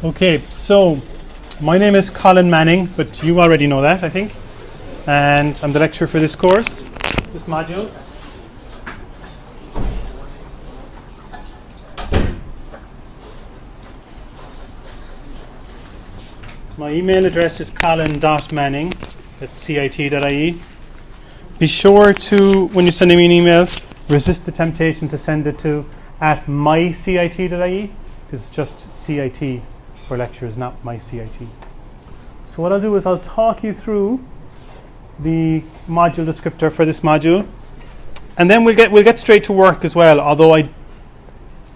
Okay, so my name is Colin Manning, but you already know that, I think. And I'm the lecturer for this course, this module. My email address is colin.manning@cit.ie. Be sure to, when you're sending me an email, resist the temptation to send it to @mycit.ie, because it's just CIT for lectures, not my CIT. So what I'll do is I'll talk you through the module descriptor for this module, and then we'll get straight to work as well, although I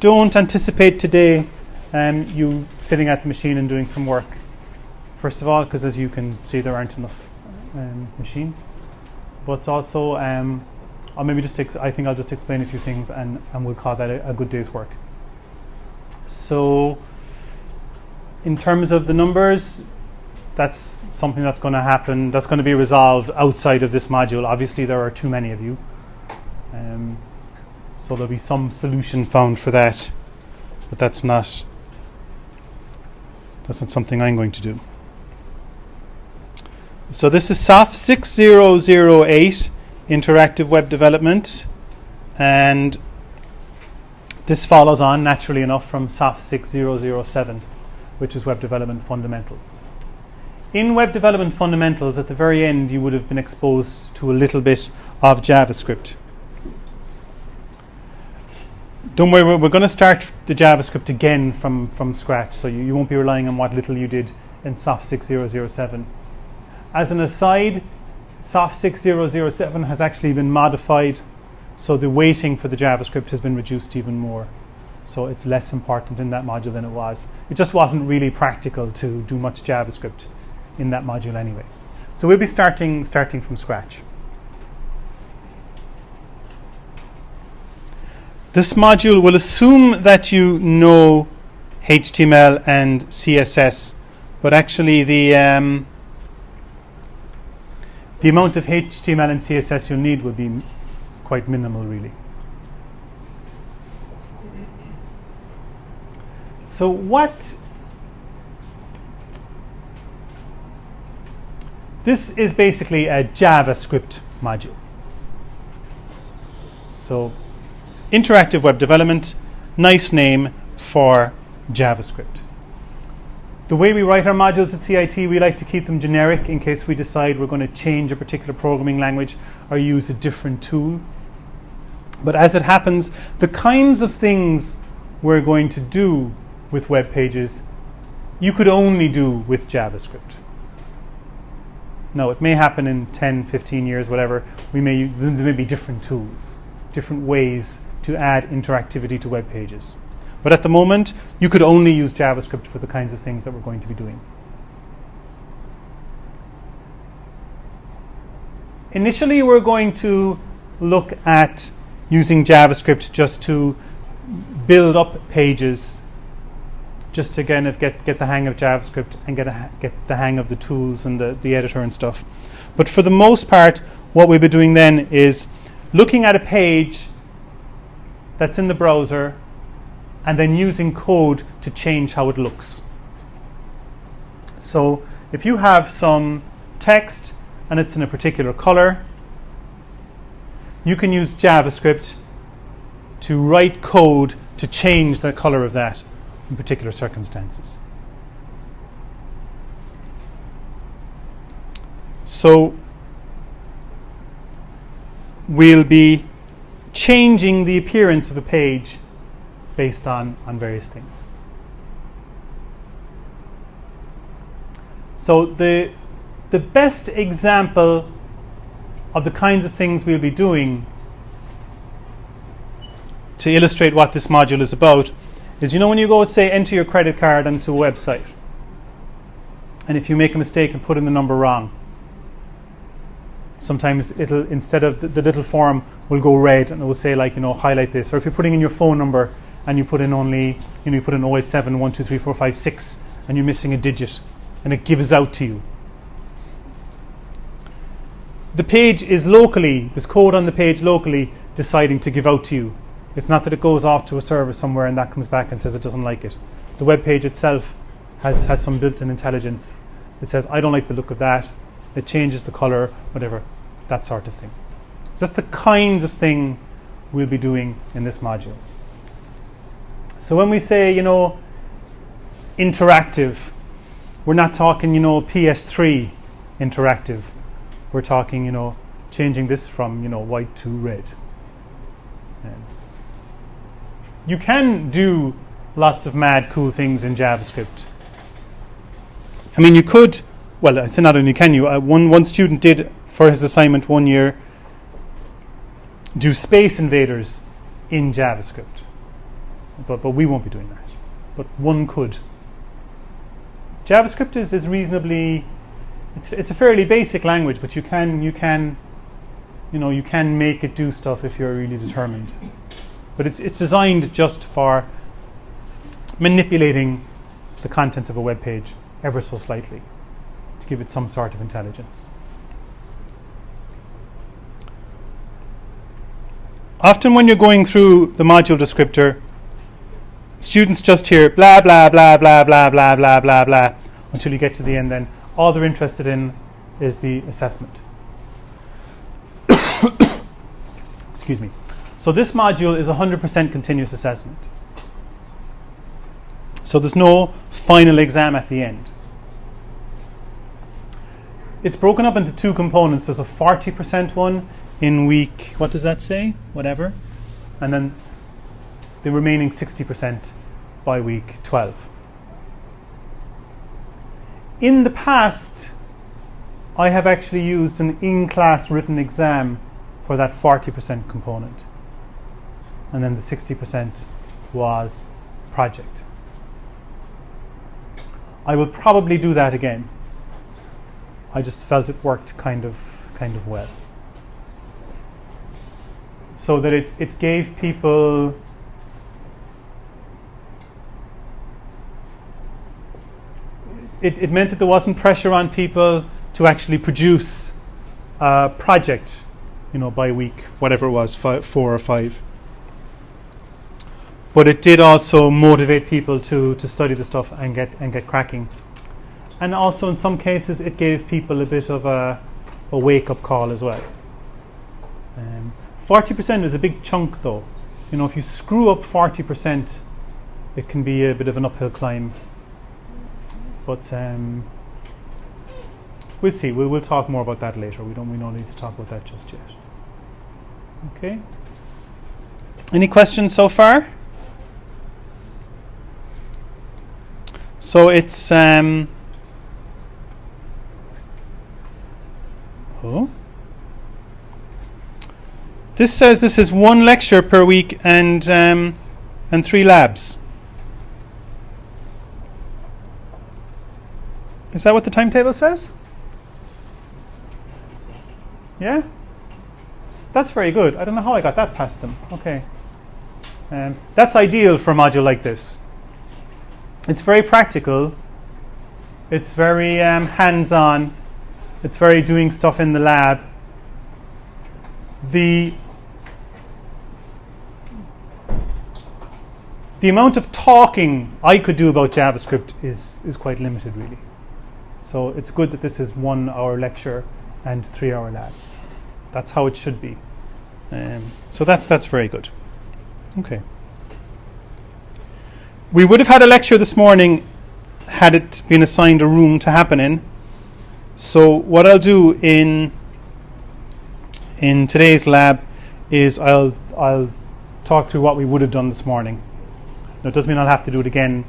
don't anticipate today you sitting at the machine and doing some work. First of all, because as you can see, there aren't enough machines. But also, I'll maybe I think I'll just explain a few things, and we'll call that a good day's work. So, in terms of the numbers, that's something that's going to happen. That's going to be resolved outside of this module. Obviously, there are too many of you, so there'll be some solution found for that. But that's not something I'm going to do. So this is SOFT6008 interactive web development, and this follows on naturally enough from SOFT6007, which is web development fundamentals. In web development fundamentals, at the very end, you would have been exposed to a little bit of JavaScript. Don't worry, we're going to start the JavaScript again from scratch, so you won't be relying on what little you did in SOFT6007. As an aside, SOFT6007 has actually been modified, so the weighting for the JavaScript has been reduced even more. So it's less important in that module than it was. It just wasn't really practical to do much JavaScript in that module anyway. So we'll be starting from scratch. This module will assume that you know HTML and CSS, but actually the amount of HTML and CSS you'll need will be quite minimal, really. So this is basically a JavaScript module. So interactive web development, nice name for JavaScript. The way we write our modules at CIT, we like to keep them generic in case we decide we're going to change a particular programming language or use a different tool. But as it happens, the kinds of things we're going to do with web pages, you could only do with JavaScript. Now, it may happen in 10, 15 years, whatever. There may be different tools, different ways to add interactivity to web pages. But at the moment, you could only use JavaScript for the kinds of things that we're going to be doing. Initially, we're going to look at using JavaScript just to build up pages, just to kind of get the hang of JavaScript and get the hang of the tools and the editor and stuff. But for the most part, what we'll be doing then is looking at a page that's in the browser and then using code to change how it looks. So if you have some text and it's in a particular color, you can use JavaScript to write code to change the color of that in particular circumstances. So we'll be changing the appearance of a page based on various things. So the best example of the kinds of things we'll be doing to illustrate what this module is about is, you know, when you go, say, enter your credit card onto a website, and if you make a mistake and put in the number wrong, sometimes it'll, instead of the little form will go red and it will say, like, you know, highlight this. Or if you're putting in your phone number and you put in only, you know, you put in 087 12345 and you're missing a digit, and it gives out to you. The page is locally, there's code on the page locally deciding to give out to you. It's not that it goes off to a server somewhere and that comes back and says it doesn't like it. The web page itself has some built-in intelligence. It says, I don't like the look of that. It changes the color, whatever, that sort of thing. So that's the kinds of thing we'll be doing in this module. So when we say, interactive, we're not talking, PS3 interactive. We're talking, changing this from, white to red. You can do lots of mad, cool things in JavaScript. I mean, you could, well, I say not only can you, one student did for his assignment 1 year do Space Invaders in JavaScript. But we won't be doing that. But one could. JavaScript is reasonably, it's a fairly basic language, but you can make it do stuff if you're really determined. But it's designed just for manipulating the contents of a web page ever so slightly to give it some sort of intelligence. Often when you're going through the module descriptor, students just hear blah, blah, blah, blah, blah, blah, blah, blah, blah, until you get to the end. Then all they're interested in is the assessment. Excuse me. So this module is 100% continuous assessment. So there's no final exam at the end. It's broken up into two components. There's a 40% one in week, what does that say? Whatever. And then the remaining 60% by week 12. In the past, I have actually used an in-class written exam for that 40% component. And then the 60% was project. I will probably do that again. I just felt it worked kind of well. So that it gave people it meant that there wasn't pressure on people to actually produce a project, by week, whatever it was, 4 or 5. But it did also motivate people to study the stuff and get cracking. And also in some cases it gave people a bit of a wake-up call as well. 40% is a big chunk though. If you screw up 40%, it can be a bit of an uphill climb. But we'll see. We'll talk more about that later. We don't need to talk about that just yet. Okay. Any questions so far? So it's this says this is 1 lecture per week and 3 labs. Is that what the timetable says? Yeah? That's very good. I don't know how I got that past them. Okay. That's ideal for a module like this. It's very practical. It's very hands-on. It's very doing stuff in the lab. The amount of talking I could do about JavaScript is quite limited, really. So it's good that this is 1 hour lecture and 3 hour labs. That's how it should be. So that's very good. Okay. We would have had a lecture this morning had it been assigned a room to happen in. So what I'll do in today's lab is I'll talk through what we would have done this morning. Now, it doesn't mean I'll have to do it again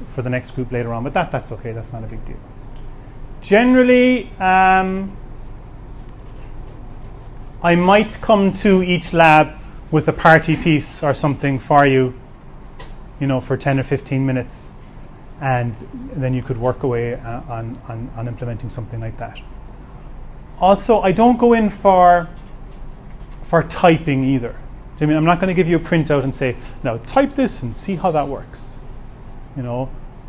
for the next group later on, but that's okay. That's not a big deal. Generally, I might come to each lab with a party piece or something for you, for 10 or 15 minutes, and then you could work away on implementing something like that. Also, I don't go in for typing either. I'm not going to give you a printout and say, now type this and see how that works.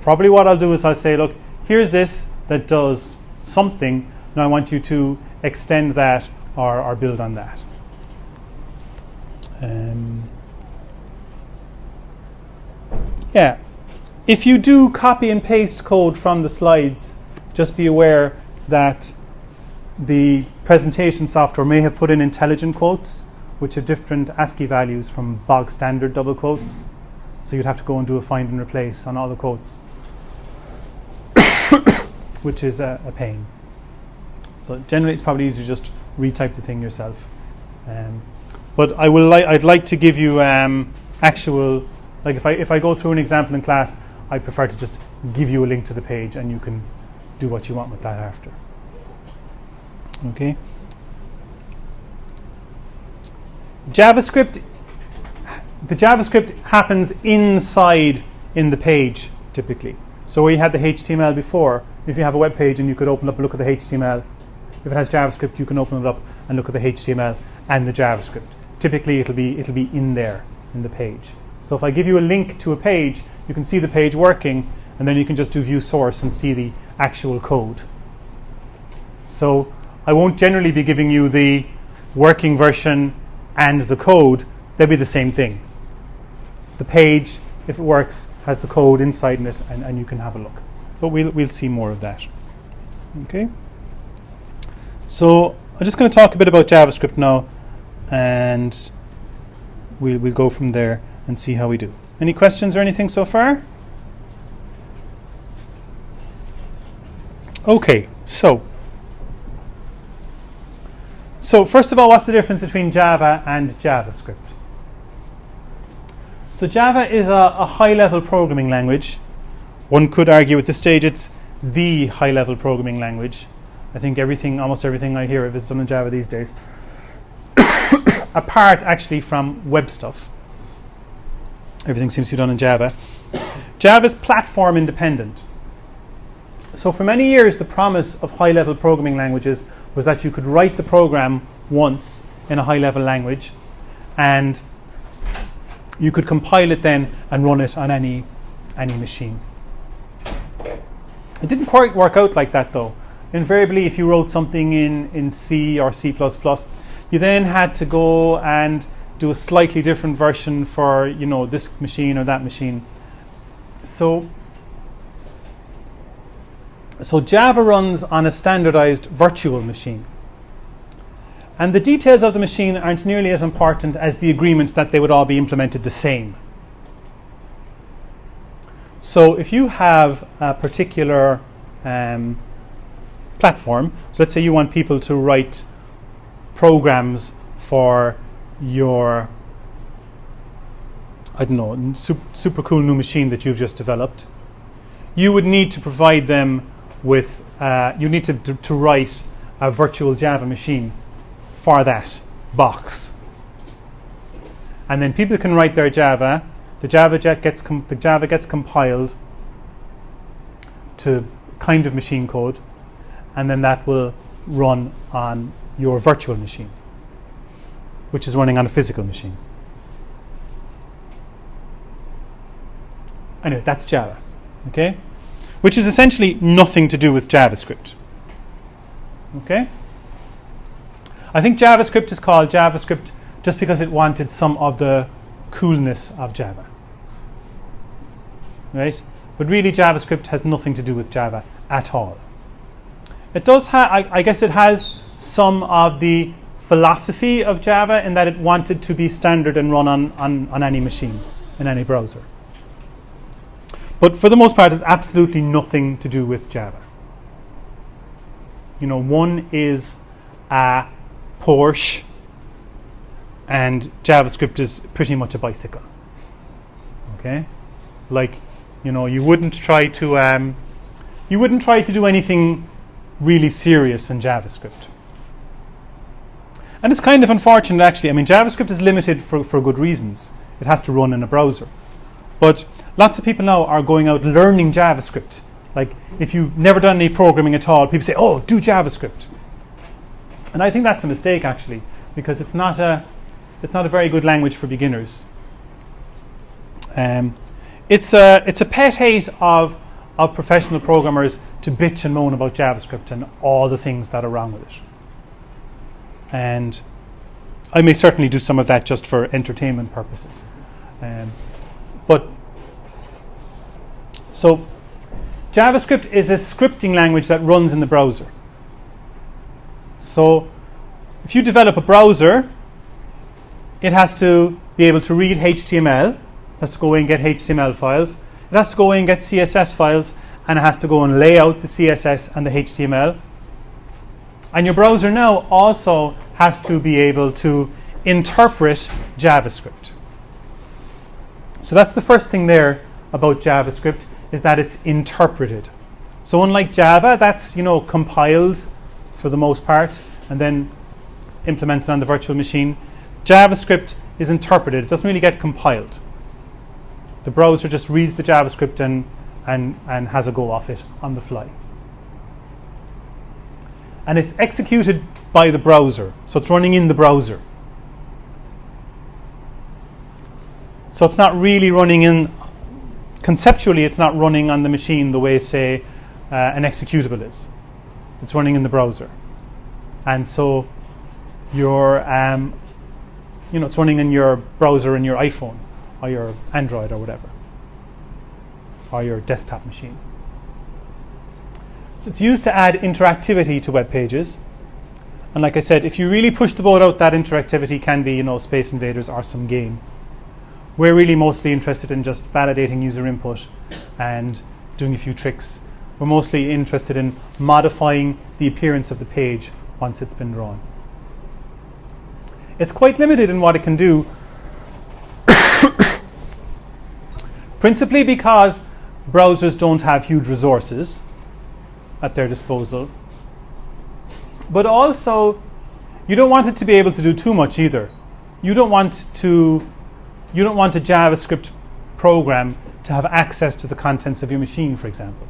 Probably what I'll do is I'll say, look, here's this that does something. Now I want you to extend that or build on that. Yeah. If you do copy and paste code from the slides, just be aware that the presentation software may have put in intelligent quotes, which are different ASCII values from bog standard double quotes. So you'd have to go and do a find and replace on all the quotes, which is a pain. So generally it's probably easier just retype the thing yourself. But I'd like to give you actual, like if I go through an example in class, I prefer to just give you a link to the page and you can do what you want with that after. Okay. JavaScript, the JavaScript happens inside in the page typically. So where you had the HTML before, if you have a web page and you could open up and look at the HTML, if it has JavaScript, you can open it up and look at the HTML and the JavaScript. Typically it'll be in there in the page. So if I give you a link to a page, you can see the page working, and then you can just do view source and see the actual code. So I won't generally be giving you the working version and the code. They'll be the same thing. The page, if it works, has the code inside in it, and you can have a look. But we'll see more of that. Okay. So I'm just going to talk a bit about JavaScript now, and we'll go from there and see how we do. Any questions or anything so far? Okay, so first of all, what's the difference between Java and JavaScript? So Java is a high-level programming language. One could argue at this stage it's the high-level programming language. I think almost everything I hear of is done in Java these days. Apart actually from web stuff. Everything seems to be done in Java. Java's platform independent. So for many years, the promise of high-level programming languages was that you could write the program once in a high-level language, and you could compile it then and run it on any machine. It didn't quite work out like that, though. Invariably, if you wrote something in C or C++, you then had to go and do a slightly different version for, this machine or that machine. So Java runs on a standardized virtual machine. And the details of the machine aren't nearly as important as the agreement that they would all be implemented the same. So if you have a particular platform, so let's say you want people to write programs for your, super cool new machine that you've just developed, you would need to provide them with, you need to write a virtual Java machine for that box. And then people can write their Java. The Java gets compiled to kind of machine code, and then that will run on your virtual machine, which is running on a physical machine. Anyway, that's Java, okay? Which is essentially nothing to do with JavaScript, okay? I think JavaScript is called JavaScript just because it wanted some of the coolness of Java, right? But really, JavaScript has nothing to do with Java at all. It does have, I guess it has some of the philosophy of Java in that it wanted to be standard and run on any machine, in any browser. But for the most part, it's absolutely nothing to do with Java. One is a Porsche, and JavaScript is pretty much a bicycle. Okay, you wouldn't try to do anything really serious in JavaScript. And it's kind of unfortunate, actually. I mean, JavaScript is limited for good reasons. It has to run in a browser. But lots of people now are going out learning JavaScript. Like, if you've never done any programming at all, people say, oh, do JavaScript. And I think that's a mistake, actually, because it's not a very good language for beginners. It's a pet hate of professional programmers to bitch and moan about JavaScript and all the things that are wrong with it. And I may certainly do some of that just for entertainment purposes. But So JavaScript is a scripting language that runs in the browser. So if you develop a browser, it has to be able to read HTML. It has to go in and get HTML files. It has to go in and get CSS files, and it has to go and lay out the CSS and the HTML. And your browser now also has to be able to interpret JavaScript. So that's the first thing there about JavaScript, is that it's interpreted. So unlike Java, that's compiled for the most part and then implemented on the virtual machine, JavaScript is interpreted. It doesn't really get compiled. The browser just reads the JavaScript and has a go off it on the fly. And it's executed by the browser, so it's running in the browser. So it's not really running in, conceptually it's not running on the machine the way, say, an executable is. It's running in the browser. And so it's running in your browser in your iPhone or your Android or whatever, or your desktop machine. So it's used to add interactivity to web pages. And like I said, if you really push the boat out, that interactivity can be, Space Invaders or some game. We're really mostly interested in just validating user input and doing a few tricks. We're mostly interested in modifying the appearance of the page once it's been drawn. It's quite limited in what it can do, principally because browsers don't have huge resources at their disposal. But also, you don't want it to be able to do too much either. You don't want a JavaScript program to have access to the contents of your machine, for example.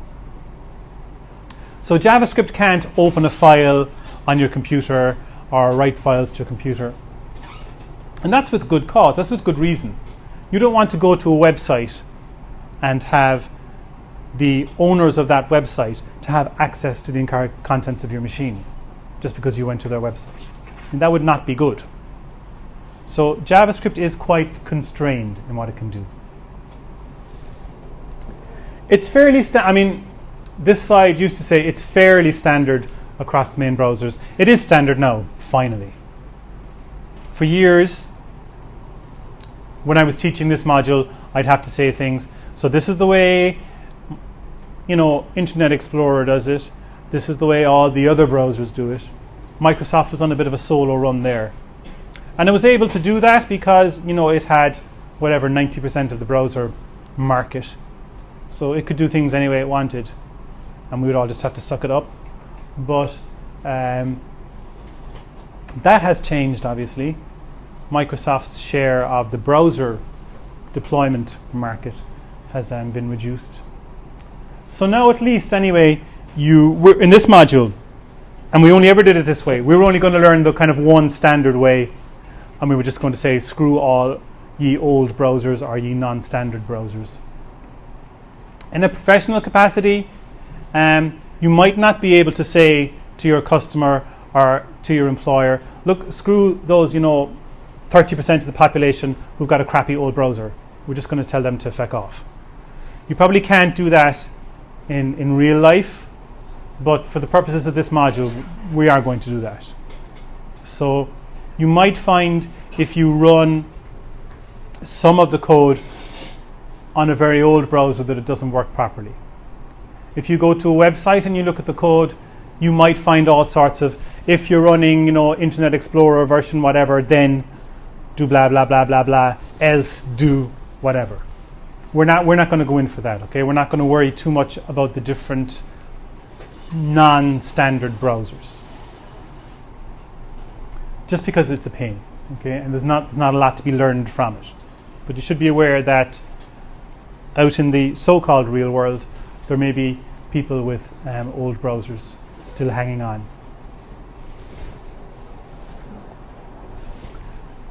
So JavaScript can't open a file on your computer or write files to a computer. And that's with good cause, that's with good reason. You don't want to go to a website and have the owners of that website to have access to the entire contents of your machine just because you went to their website. And that would not be good. So JavaScript is quite constrained in what it can do. It's fairly this slide used to say it's fairly standard across the main browsers. It is standard now, finally. For years, when I was teaching this module, I'd have to say things. So this is the way, Internet Explorer does it. This is the way all the other browsers do it. Microsoft was on a bit of a solo run there. And it was able to do that because, it had 90% of the browser market. So it could do things any way it wanted. And we would all just have to suck it up. But that has changed, obviously. Microsoft's share of the browser deployment market has been reduced. So now at least, anyway, we're in this module, and we only ever did it this way. We were only going to learn the kind of one standard way, and we were just going to say, screw all ye old browsers or ye non-standard browsers. In a professional capacity, you might not be able to say to your customer or to your employer, look, screw those, 30% of the population who've got a crappy old browser. We're just going to tell them to feck off. You probably can't do that in real life, but for the purposes of this module, we are going to do that. So you might find if you run some of the code on a very old browser that it doesn't work properly. If you go to a website and you look at the code, you might find all sorts of, if you're running, Internet Explorer version whatever, then do blah blah blah blah blah, else do whatever. We're not going to go in for that, okay? We're not going to worry too much about the different non-standard browsers, just because it's a pain, okay? And there's not a lot to be learned from it. But you should be aware that out in the so-called real world, there may be people with old browsers still hanging on.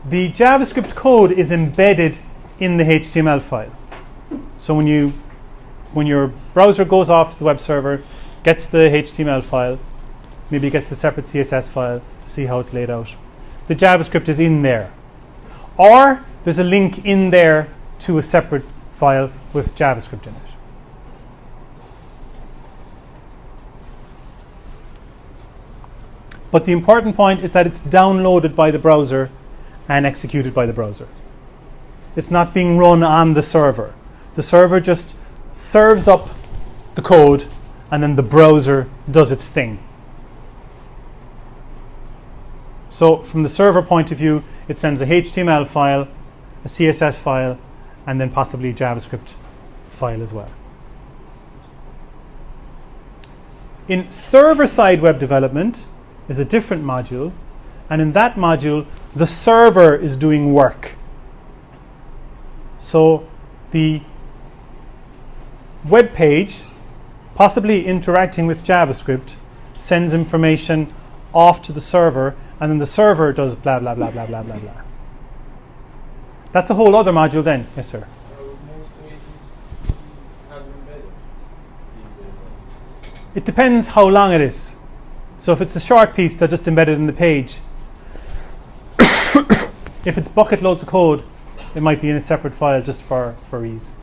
The JavaScript code is embedded in the HTML file. So when your browser goes off to the web server, gets the HTML file, maybe gets a separate CSS file to see how it's laid out, the JavaScript is in there. Or there's a link in there to a separate file with JavaScript in it. But the important point is that it's downloaded by the browser and executed by the browser. It's not being run on the server. The server just serves up the code, and then the browser does its thing. So from the server point of view, it sends a HTML file, a CSS file, and then possibly a JavaScript file as well. In server-side web development is a different module, and in that module, the server is doing work. So the web page, possibly interacting with JavaScript, sends information off to the server, and then the server does blah, blah, blah, blah, blah, blah, blah. That's a whole other module then. Yes, sir. Most pages have embedded these days. It depends how long it is. So if it's a short piece, they're just embedded in the page. If it's bucket loads of code, it might be in a separate file just for ease.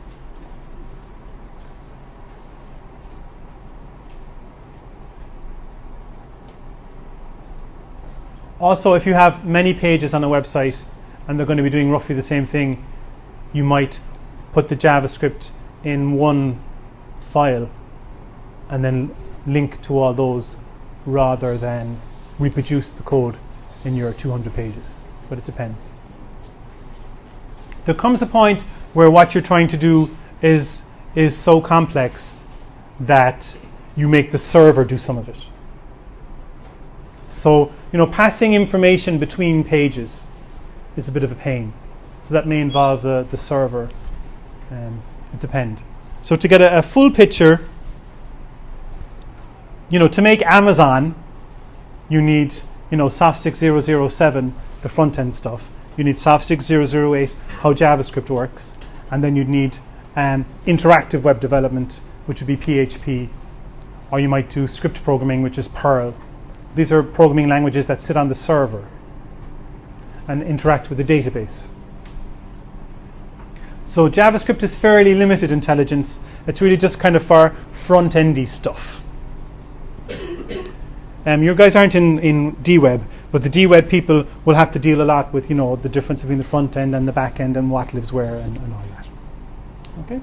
Also, if you have many pages on a website and they're going to be doing roughly the same thing, you might put the JavaScript in one file and then link to all those rather than reproduce the code in your 200 pages. But it depends. There comes a point where what you're trying to do is so complex that you make the server do some of it. So, passing information between pages is a bit of a pain. So that may involve the server. It depends. So to get a full picture, to make Amazon, you need, SOFT6007, the front end stuff. You need SOFT6008, how JavaScript works. And then you'd need interactive web development, which would be PHP. Or you might do script programming, which is Perl. These are programming languages that sit on the server and interact with the database. So JavaScript is fairly limited intelligence. It's really just kind of for front-endy stuff. You guys aren't in DWeb, but the DWeb people will have to deal a lot with, the difference between the front end and the back end and what lives where and all that. Okay.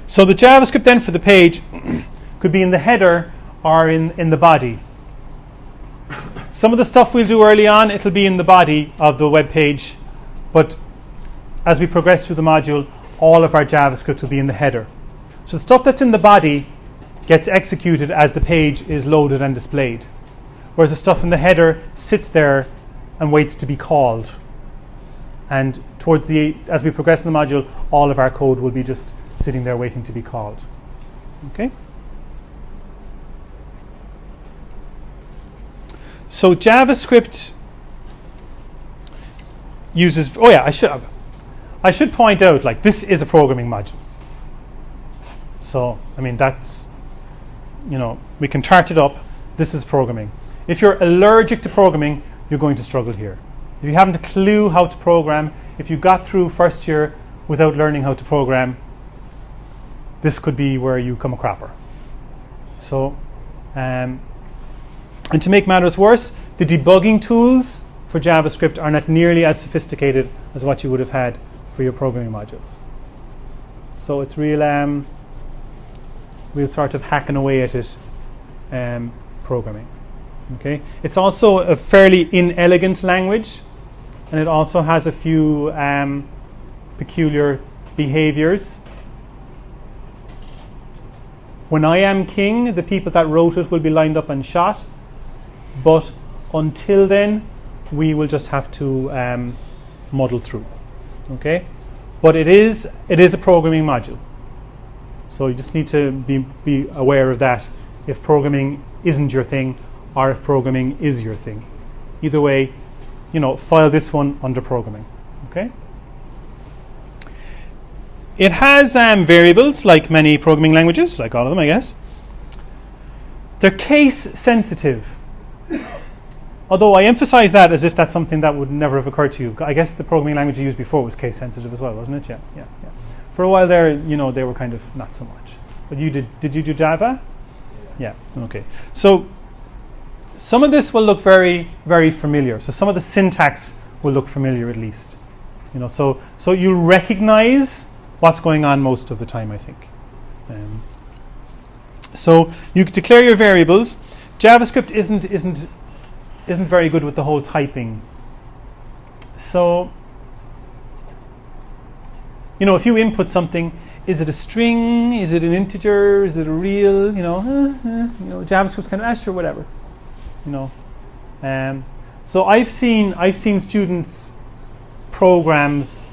So the JavaScript then for the page could be in the header or in the body. Some of the stuff we'll do early on, it'll be in the body of the web page, but as we progress through the module, all of our JavaScript will be in the header. So the stuff that's in the body gets executed as the page is loaded and displayed, whereas the stuff in the header sits there and waits to be called. And as we progress in the module, all of our code will be just sitting there waiting to be called. Okay? So JavaScript uses, I should point out, this is a programming module. So, that's, we can tart it up. This is programming. If you're allergic to programming, you're going to struggle here. If you haven't a clue how to program, if you got through first year without learning how to program, this could be where you come a cropper. So, and to make matters worse, the debugging tools for JavaScript are not nearly as sophisticated as what you would have had for your programming modules. So it's real sort of hacking away at it, programming. Okay, it's also a fairly inelegant language, and it also has a few peculiar behaviors. When I am king, the people that wrote it will be lined up and shot. But until then, we will just have to muddle through. Okay, but it is a programming module. So you just need to be aware of that. If programming isn't your thing, or if programming is your thing, either way, file this one under programming. Okay. It has variables like many programming languages, like all of them, I guess. They're case sensitive. Although I emphasize that as if that's something that would never have occurred to you. I guess the programming language you used before was case sensitive as well, wasn't it? Yeah. For a while there, they were kind of not so much. But did you do Java? Yeah. Okay. So some of this will look very, very familiar. So some of the syntax will look familiar at least. So you'll recognize what's going on most of the time, I think. So you declare your variables. JavaScript isn't very good with the whole typing. So if you input something, is it a string? Is it an integer? Is it a real? JavaScript's kind of sure, whatever. So I've seen students programs,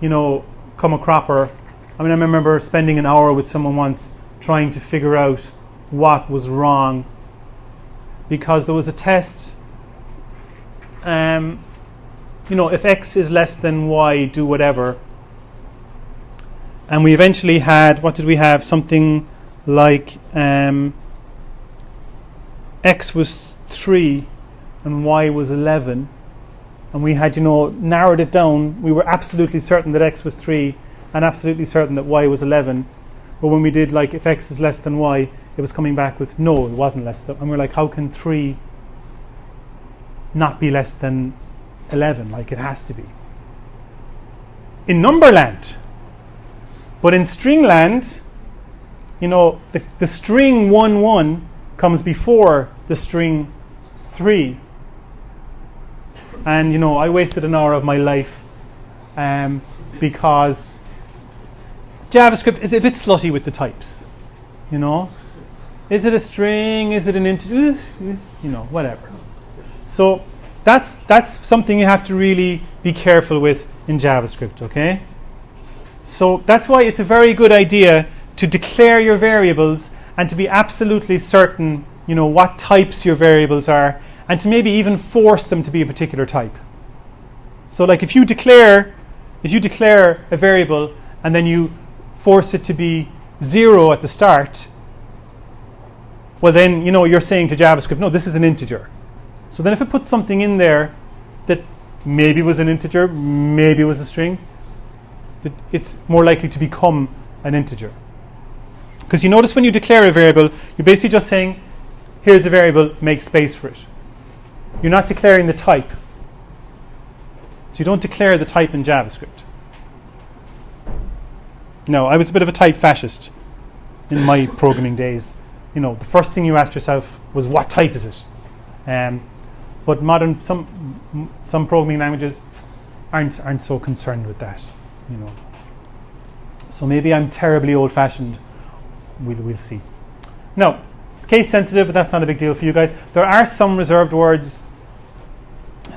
come a cropper. I remember spending an hour with someone once trying to figure out what was wrong because there was a test. If x is less than y, do whatever. And we eventually had, what did we have? Something like x was 3 and y was 11. And we had, narrowed it down. We were absolutely certain that x was 3 and absolutely certain that y was 11. But when we did, if x is less than y, it was coming back with, no, it wasn't less than. And we're like, how can 3 not be less than 11? It has to be. In number land. But in string land, the string 1, 1 comes before the string 3. And, I wasted an hour of my life because JavaScript is a bit slutty with the types. Is it a string? Is it an integer? Whatever. So that's something you have to really be careful with in JavaScript, okay? So that's why it's a very good idea to declare your variables and to be absolutely certain, what types your variables are, and to maybe even force them to be a particular type. So if you declare a variable and then you force it to be 0 at the start, well then, you're saying to JavaScript, no, this is an integer. So then if it puts something in there that maybe was an integer, maybe was a string, that it's more likely to become an integer. Because you notice when you declare a variable, you're basically just saying, here's a variable, make space for it. You're not declaring the type. So you don't declare the type in JavaScript. No, I was a bit of a type fascist in my programming days. The first thing you asked yourself was, what type is it? But some programming languages aren't so concerned with that. So maybe I'm terribly old-fashioned. We'll see. No, it's case sensitive, but that's not a big deal for you guys. There are some reserved words.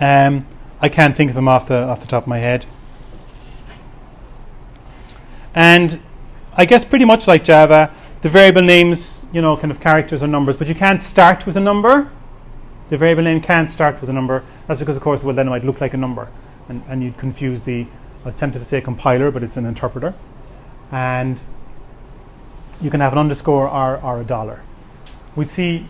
I can't think of them off the top of my head. And I guess pretty much like Java, the variable names, kind of characters or numbers, but you can't start with a number. The variable name can't start with a number. That's because, of course, well, then it might look like a number, and you'd confuse I was tempted to say compiler, but it's an interpreter. And you can have an underscore or a dollar. You'll see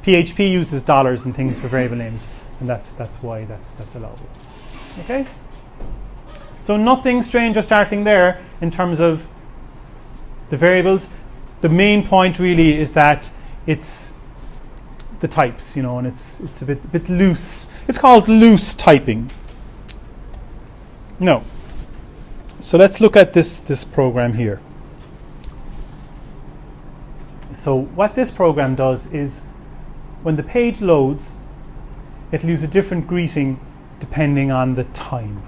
PHP uses dollars and things for variable names, and that's why that's allowable. Okay? So nothing strange or startling there in terms of the variables. The main point really is that it's the types, and it's a bit loose. It's called loose typing. No. So let's look at this program here. So what this program does is when the page loads, it'll use a different greeting depending on the time.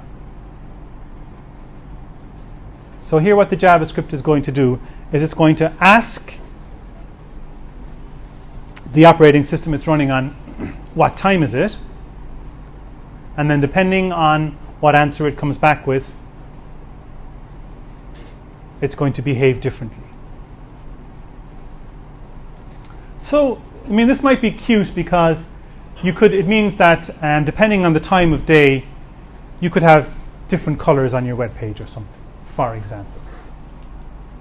So here what the JavaScript is going to do is it's going to ask the operating system it's running on, what time is it? And then depending on what answer it comes back with, it's going to behave differently. So, this might be cute because it means that depending on the time of day, you could have different colors on your web page or something, for example.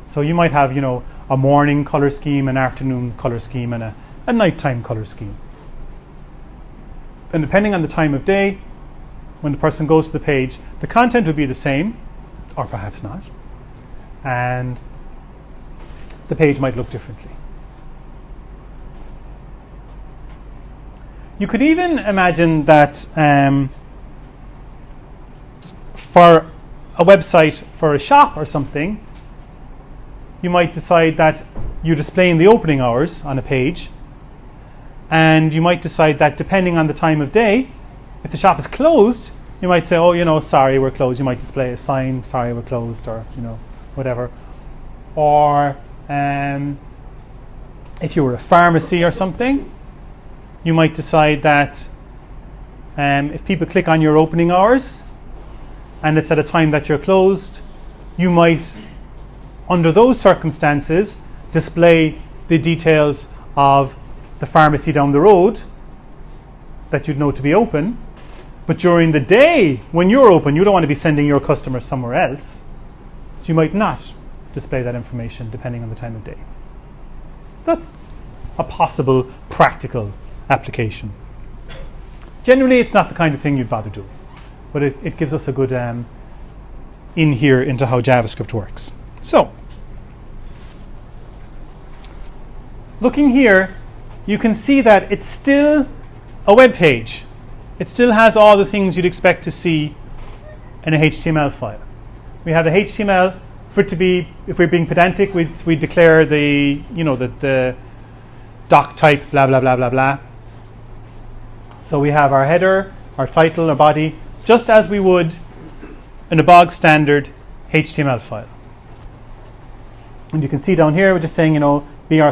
So you might have, a morning color scheme, an afternoon color scheme, and a nighttime color scheme. And depending on the time of day, when the person goes to the page, the content would be the same, or perhaps not. And the page might look differently. You could even imagine that for a website for a shop or something, you might decide that you're displaying the opening hours on a page, and you might decide that depending on the time of day, if the shop is closed, you might say, oh, you know, sorry, we're closed. You might display a sign, sorry, we're closed, or, you know, whatever. Or if you were a pharmacy or something, you might decide that if people click on your opening hours and it's at a time that you're closed, you might, under those circumstances, display the details of the pharmacy down the road that you'd know to be open. But during the day, when you're open, you don't want to be sending your customers somewhere else. So you might not display that information depending on the time of day. That's a possible practical application. Generally, it's not the kind of thing you'd bother doing, but it gives us a good in here into how JavaScript works. So, looking here, you can see that it's still a web page. It still has all the things you'd expect to see in a HTML file. We have the HTML. For it to be, if we're being pedantic, we'd declare the, you know, the doc type, blah, blah, blah, blah, blah. So we have our header, our title, our body, just as we would in a bog standard HTML file. And you can see down here, we're just saying, you know, br/,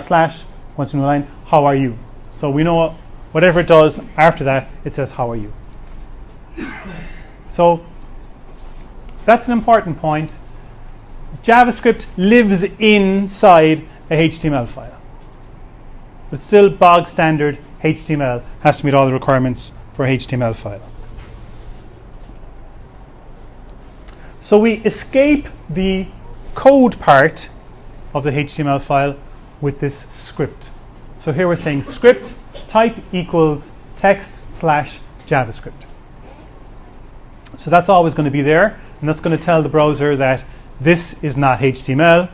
line, how are you? So we know whatever it does after that, it says, how are you? So that's an important point. JavaScript lives inside a HTML file. But still bog standard HTML has to meet all the requirements for a HTML file. So we escape the code part of the HTML file with this script. So here we're saying script type equals text/JavaScript. So that's always going to be there, and that's going to tell the browser that this is not HTML.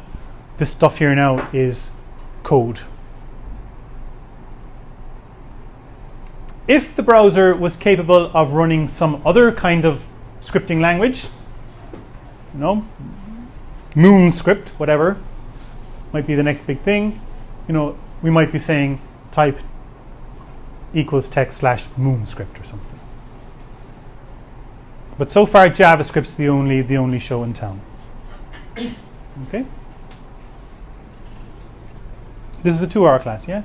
This stuff here now is code. If the browser was capable of running some other kind of scripting language, you know, Moon script, whatever, might be the next big thing. You know, we might be saying type equals text/Moon script or something. But so far, JavaScript's the only show in town. Okay. This is a 2-hour class, yeah?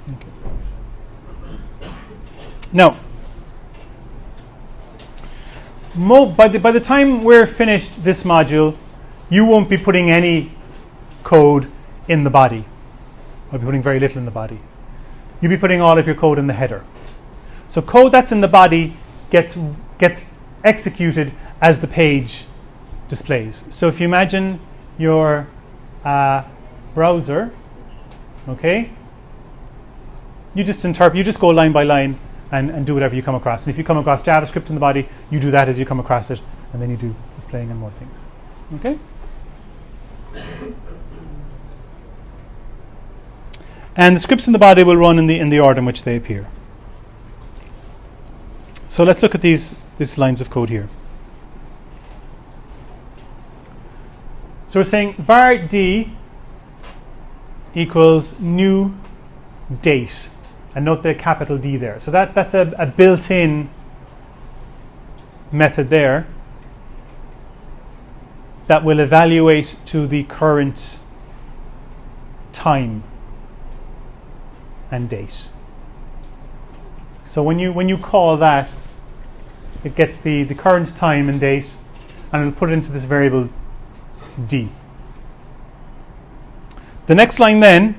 Okay. Now, by the time we're finished this module, you won't be putting any code in the body. I'll be putting very little in the body. You'll be putting all of your code in the header. So code that's in the body gets executed as the page displays. So if you imagine your browser, okay, you just go line by line and do whatever you come across. And if you come across JavaScript in the body, you do that as you come across it, and then you do displaying and more things. Okay? And the scripts in the body will run in the order in which they appear. So let's look at these lines of code here. So we're saying var d equals new date. And note the capital D there. So that's a built-in method there that will evaluate to the current time and date. So when you call that, it gets the current time and date, and it'll put it into this variable D. The next line then,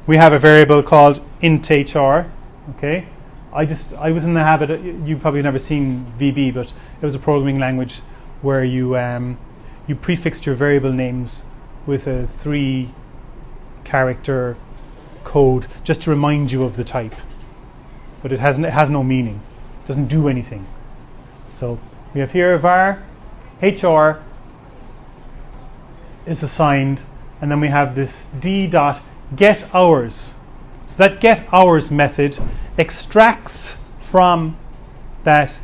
we have a variable called int_hr. Okay, I was in the habit. You probably never seen VB, but it was a programming language where you prefixed your variable names with a 3-character code just to remind you of the type, but it has no meaning. It doesn't do anything. So we have here var HR is assigned, and then we have this d dot get hours. So that get hours method extracts from that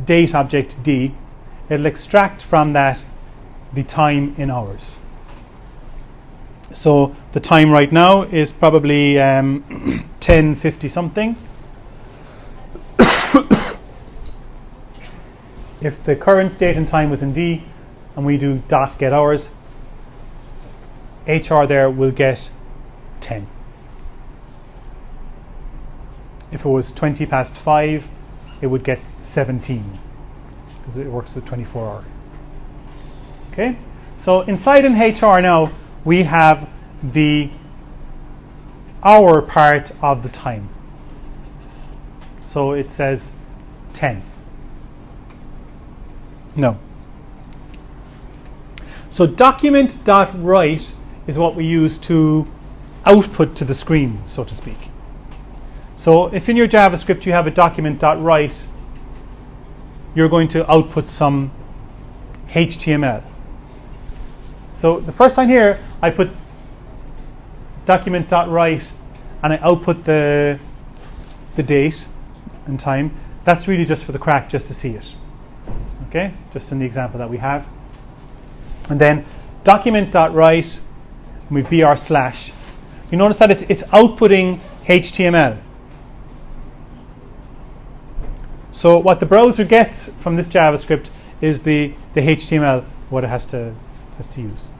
date object d, it'll extract from that the time in hours. So the time right now is probably 10:50 something. If the current date and time was in D and we do dot get hours, HR there will get 10. If it was 20 past 5, it would get 17 because it works with 24 hour. Okay, so inside in HR now we have the hour part of the time. So it says 10. No. So document.write is what we use to output to the screen, so to speak. So if in your JavaScript you have a document.write, you're going to output some HTML. So the first line here, I put document.write and I output the date and time. That's really just for the crack, just to see it. Okay, just in the example that we have. And then document.write, we br slash. You notice that it's outputting HTML. So what the browser gets from this JavaScript is the HTML, what it has to use.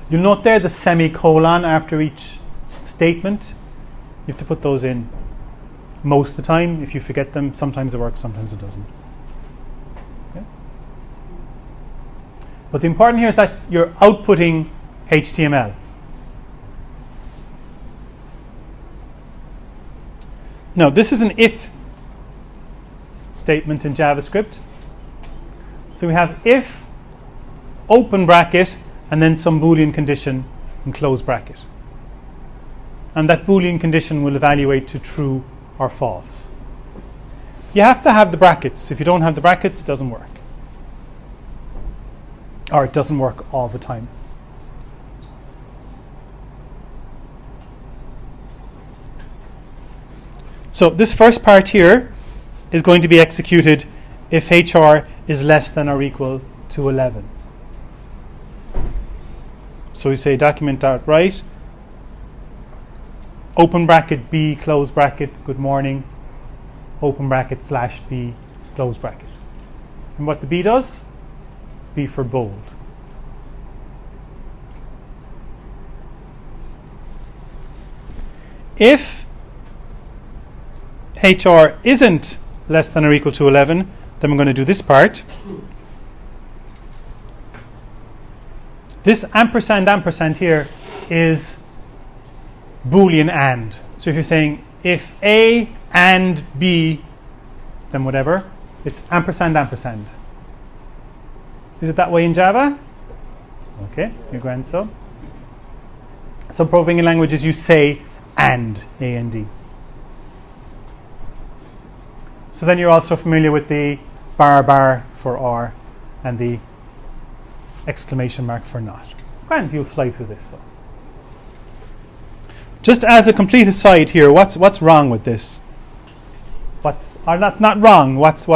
You'll note there the semicolon after each statement. You have to put those in most of the time. If you forget them, sometimes it works, sometimes it doesn't. Okay? But the important here is that you're outputting HTML. Now, this is an if statement in JavaScript. So we have if, open bracket, and then some Boolean condition and close bracket. And that Boolean condition will evaluate to true or false. You have to have the brackets. If you don't have the brackets, it doesn't work. Or it doesn't work all the time. So this first part here is going to be executed if HR is less than or equal to 11. So we say document.write, open bracket B, close bracket, good morning, open bracket slash B, close bracket. And what the B does? It's B for bold. If HR isn't less than or equal to 11, then we're going to do this part. This ampersand here is Boolean AND. So if you're saying if A and B, then whatever, it's ampersand. Is it that way in Java? Okay, you're grand so. Some programming languages you say and, A and D. So then you're also familiar with the bar for or and the exclamation mark for not. Grand, you'll fly through this. So. Just as a complete aside here, what's wrong with this? Not wrong? What's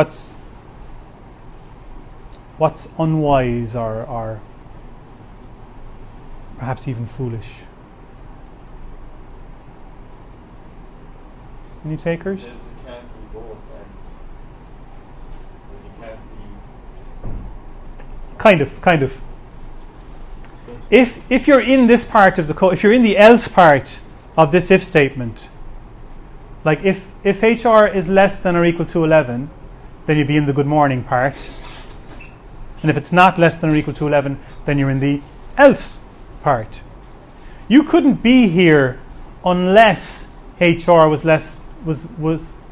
unwise or perhaps even foolish? Any takers? Yes, it can't be both, and it can't be. Kind of. If you're in this part of the code, if you're in the else part of this if statement, like if HR is less than or equal to 11, then you'd be in the good morning part. And if it's not less than or equal to 11, then you're in the else part. You couldn't be here unless HR was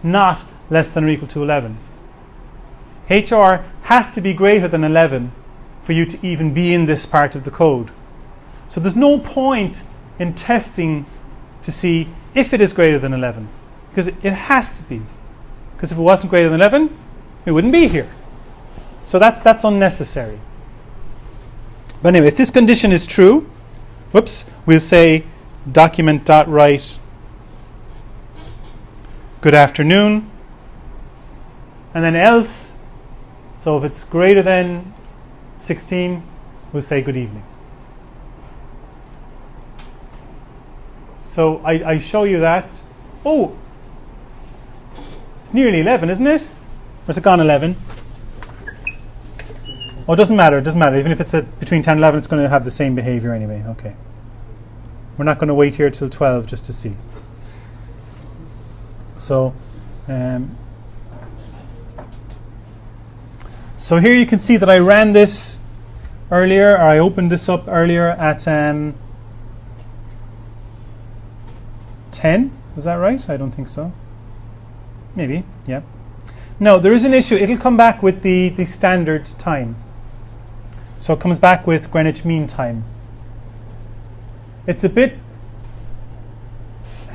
not less than or equal to 11. HR has to be greater than 11 for you to even be in this part of the code. So there's no point in testing to see if it is greater than 11, because it has to be. Because if it wasn't greater than 11, it wouldn't be here. So that's unnecessary. But anyway, if this condition is true, whoops, we'll say document.write good afternoon, and then else, so if it's greater than 16, we'll say good evening. So I show you that. Oh, it's nearly 11, isn't it? Or is it gone 11? Oh, it doesn't matter. It doesn't matter. Even if it's between 10 and 11, it's going to have the same behavior anyway. Okay. We're not going to wait here till 12 just to see. So, so here you can see that I ran this earlier, or I opened this up earlier at 10. Was that right? I don't think so. Maybe, yeah. No, there is an issue. It'll come back with the standard time. So it comes back with Greenwich Mean Time. It's a bit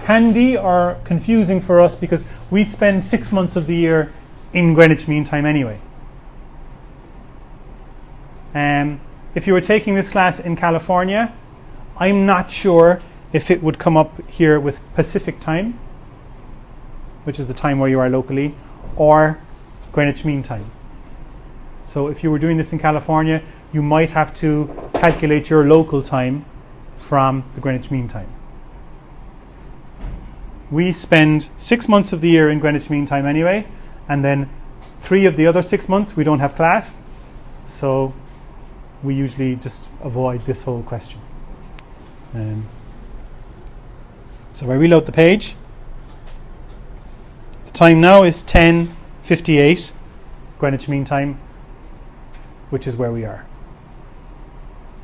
handy or confusing for us because we spend 6 months of the year in Greenwich Mean Time anyway. If you were taking this class in California, I'm not sure if it would come up here with Pacific Time, which is the time where you are locally, or Greenwich Mean Time. So if you were doing this in California, you might have to calculate your local time from the Greenwich Mean Time. We spend 6 months of the year in Greenwich Mean Time anyway, and then 3 of the other 6 months we don't have class, so we usually just avoid this whole question. So if I reload the page, the time now is 10:58 Greenwich Mean Time, which is where we are.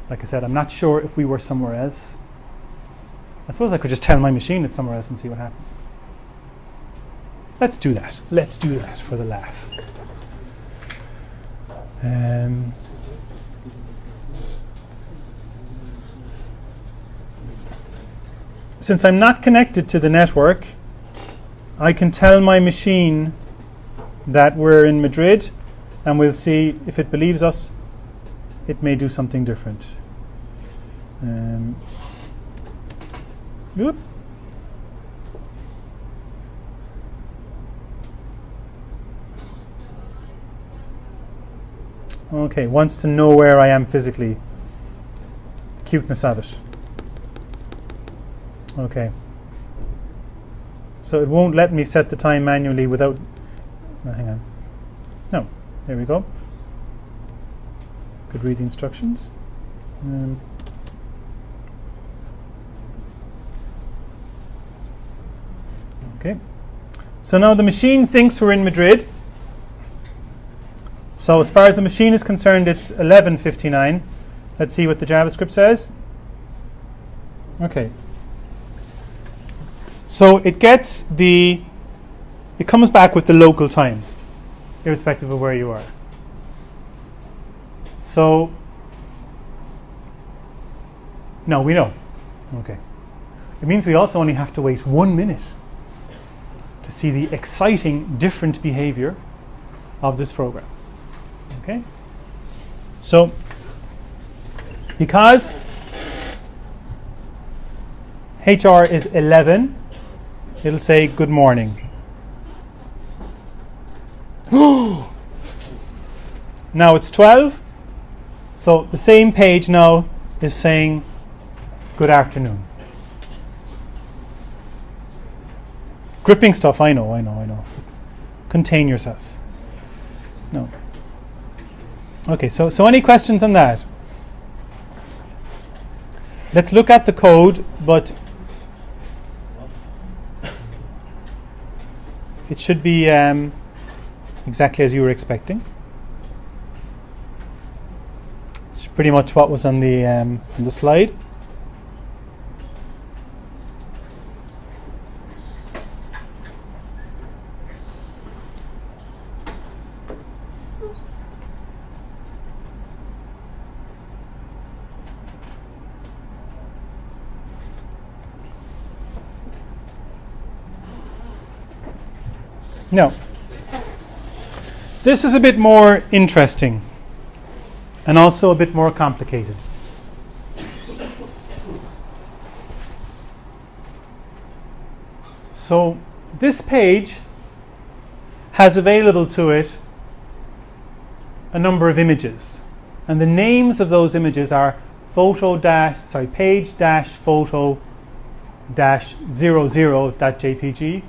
Like I said, I'm not sure if we were somewhere else. I suppose I could just tell my machine it's somewhere else and see what happens. Let's do that. Let's do that for the laugh. Since I'm not connected to the network, I can tell my machine that we're in Madrid, and we'll see if it believes us. It may do something different. Whoop. Okay, wants to know where I am physically. The cuteness of it. Okay. So it won't let me set the time manually without... Oh, hang on. No, there we go. Could read the instructions. Okay. So now the machine thinks we're in Madrid. So as far as the machine is concerned, it's 11:59. Let's see what the JavaScript says. Okay. So it comes back with the local time, irrespective of where you are. So, no, we know. Okay. It means we also only have to wait 1 minute to see the exciting different behavior of this program. Okay? So, because HR is 11, it'll say good morning. Now it's 12, so the same page now is saying good afternoon. Gripping stuff, I know. Contain yourselves. No. Okay, so any questions on that? Let's look at the code, but it should be exactly as you were expecting. It's pretty much what was on the slide. No. This is a bit more interesting and also a bit more complicated. So this page has available to it a number of images, and the names of those images are page-photo-00.jpg,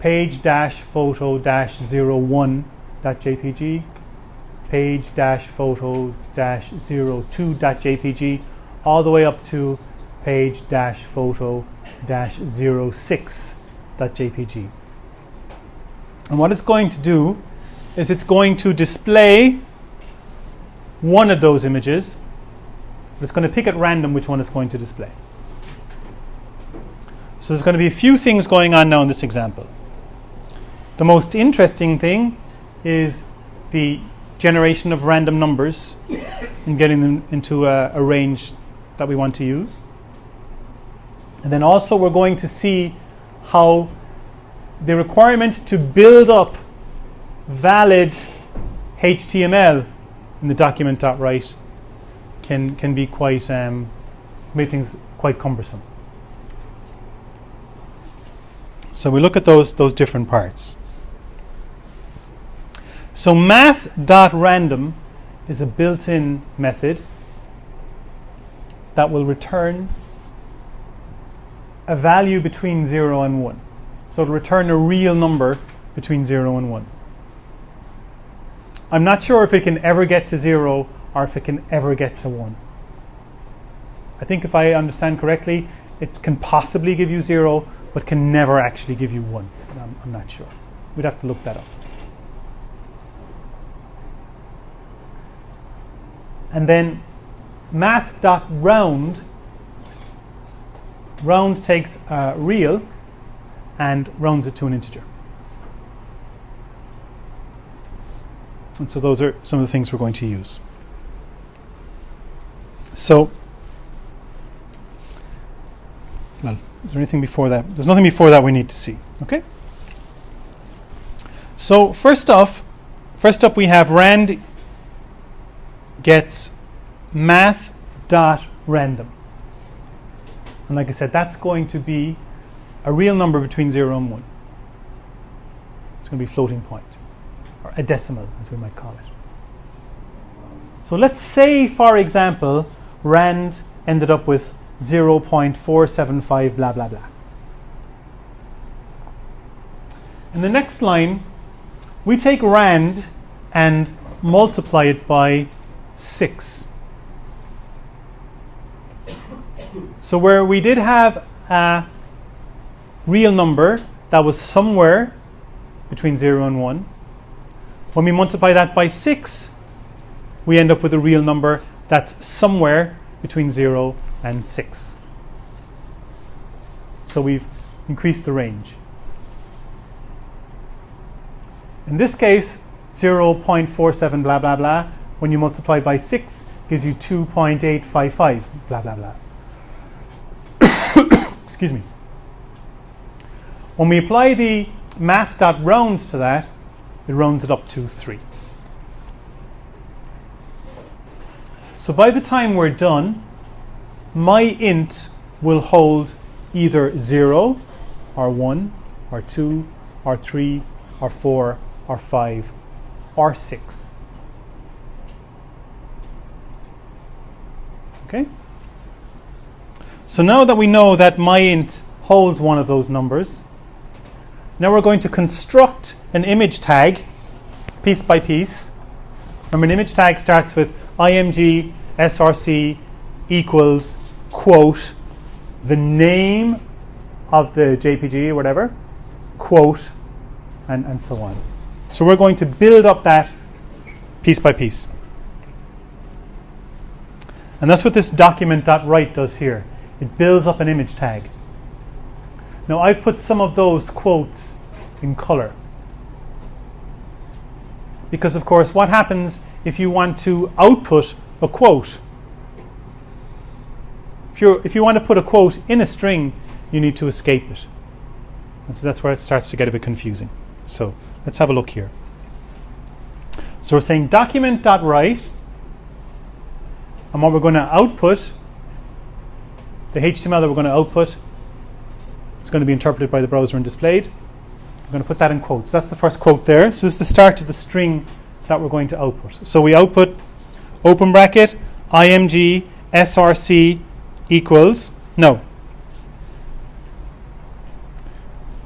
page-photo-01.jpg, page-photo-02.jpg, all the way up to page-photo-06.jpg. And what it's going to do is it's going to display one of those images. It's going to pick at random which one it's going to display. So there's going to be a few things going on now in this example. The most interesting thing is the generation of random numbers and getting them into a range that we want to use. And then also we're going to see how the requirement to build up valid HTML in the document.write can be quite make things quite cumbersome. So we look at those different parts. So math.random is a built-in method that will return a value between 0 and 1. So it'll return a real number between 0 and 1. I'm not sure if it can ever get to 0 or if it can ever get to 1. I think if I understand correctly, it can possibly give you 0, but can never actually give you 1. I'm not sure. We'd have to look that up. And then math.round. Round takes real and rounds it to an integer. And so those are some of the things we're going to use. So, well, is there anything before that? There's nothing before that we need to see. Okay? So first up we have rand gets math.random. And like I said, that's going to be a real number between 0 and 1. It's going to be a floating point, or a decimal, as we might call it. So let's say, for example, rand ended up with 0.475 blah, blah, blah. In the next line, we take rand and multiply it by 6. So where we did have a real number that was somewhere between 0 and 1, when we multiply that by 6, we end up with a real number that's somewhere between 0 and 6. So we've increased the range. In this case, 0.47 blah, blah, blah, when you multiply by 6, gives you 2.855 blah, blah, blah. Excuse me. When we apply the math.round to that, it rounds it up to 3. So by the time we're done, my int will hold either 0 or 1 or 2 or 3 or 4 or 5 or 6. Okay? So now that we know that my int holds one of those numbers, now we're going to construct an image tag piece by piece. Remember, an image tag starts with img src equals quote the name of the JPG or whatever, quote, and so on. So we're going to build up that piece by piece. And that's what this document.write does here. It builds up an image tag. Now I've put some of those quotes in color. Because of course, what happens if you want to output a quote? If you want to put a quote in a string, you need to escape it. And so that's where it starts to get a bit confusing. So let's have a look here. So we're saying document.write, and what we're going to output, the HTML that we're going to output, it's going to be interpreted by the browser and displayed. We're going to put that in quotes. That's the first quote there. So this is the start of the string that we're going to output. So we output open bracket img src equals no.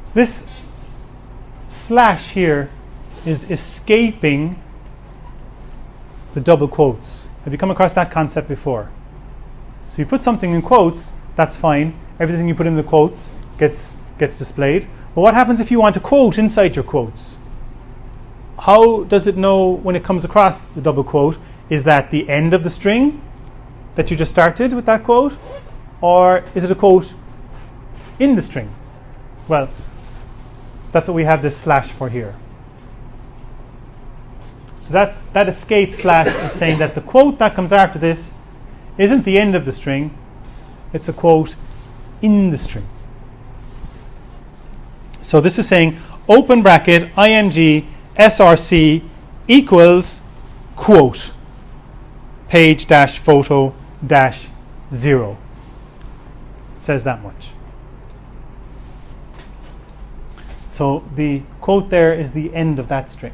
So this slash here is escaping the double quotes. Have you come across that concept before? So you put something in quotes, that's fine. Everything you put in the quotes gets displayed. But what happens if you want a quote inside your quotes? How does it know when it comes across the double quote? Is that the end of the string that you just started with that quote? Or is it a quote in the string? Well, that's what we have this slash for here. So that escape slash is saying that the quote that comes after this isn't the end of the string, it's a quote in the string. So this is saying open bracket img src equals quote page dash photo dash 0. It says that much. So the quote there is the end of that string.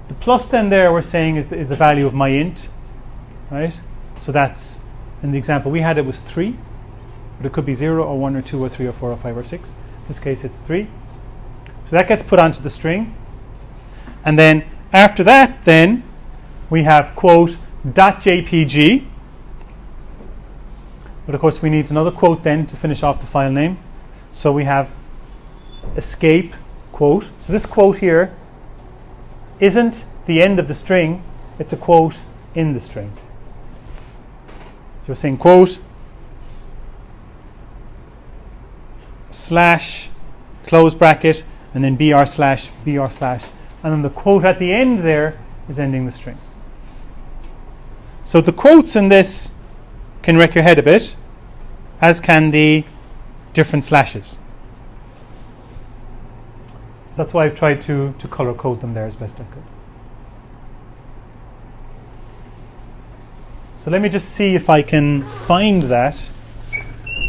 The plus then there we're saying is the value of my int, right? So that's, in the example we had, it was 3, but it could be 0 or 1 or 2 or 3 or 4 or 5 or 6. In this case it's 3. So that gets put onto the string. And then after that then we have quote .jpg. But of course we need another quote then to finish off the file name. So we have escape quote. So this quote here isn't the end of the string, it's a quote in the string. So we're saying quote slash close bracket and then br slash and then the quote at the end there is ending the string. So the quotes in this can wreck your head a bit, as can the different slashes. So that's why I've tried to color code them there as best I could. So let me just see if I can find that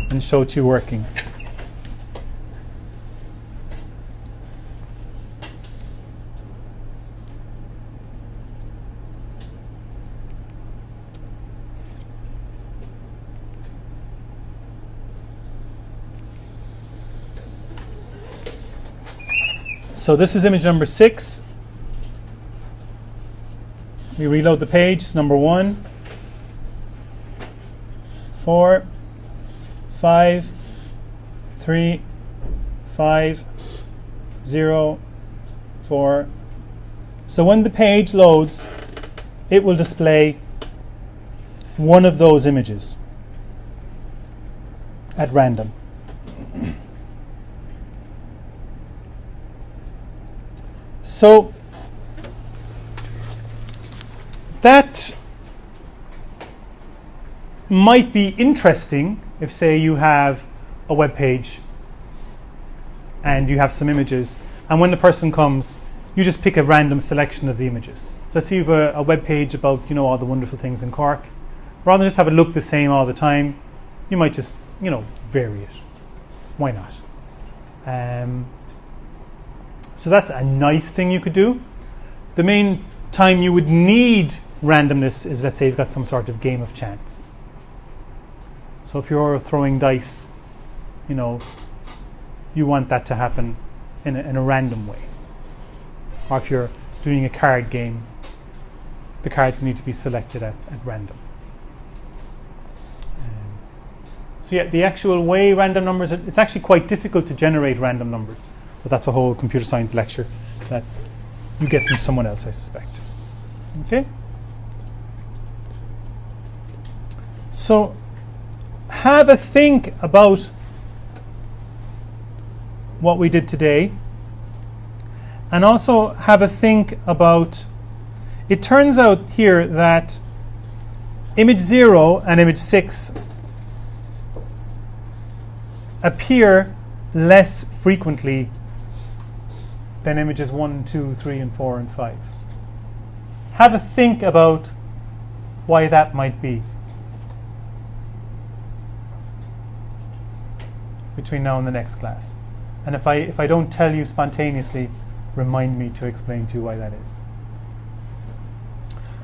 and show it to you working. So this is image number 6. We reload the page. It's number 1, 4, 5, 3, 5, 0, 4. So when the page loads, it will display one of those images at random. So that might be interesting if, say, you have a web page and you have some images, and when the person comes, you just pick a random selection of the images. So let's say you have a web page about, all the wonderful things in Cork. Rather than just have it look the same all the time, you might just, vary it. Why not? So that's a nice thing you could do. The main time you would need randomness is, let's say you've got some sort of game of chance. So if you're throwing dice, you want that to happen in a random way. Or if you're doing a card game, the cards need to be selected at random. So yeah, the actual way random numbers, it's actually quite difficult to generate random numbers. But that's a whole computer science lecture that you get from someone else, I suspect. Okay? So have a think about what we did today, and also have a think about, it turns out here that image 0 and image 6 appear less frequently than images 1, 2, 3, and 4, and 5. Have a think about why that might be between now and the next class. And if I don't tell you spontaneously, remind me to explain to you why that is.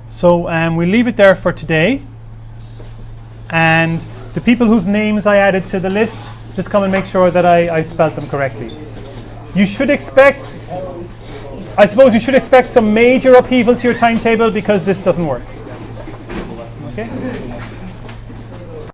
So we'll leave it there for today. And the people whose names I added to the list, just come and make sure that I spelled them correctly. You should expect, I suppose you should expect some major upheaval to your timetable because this doesn't work. Okay?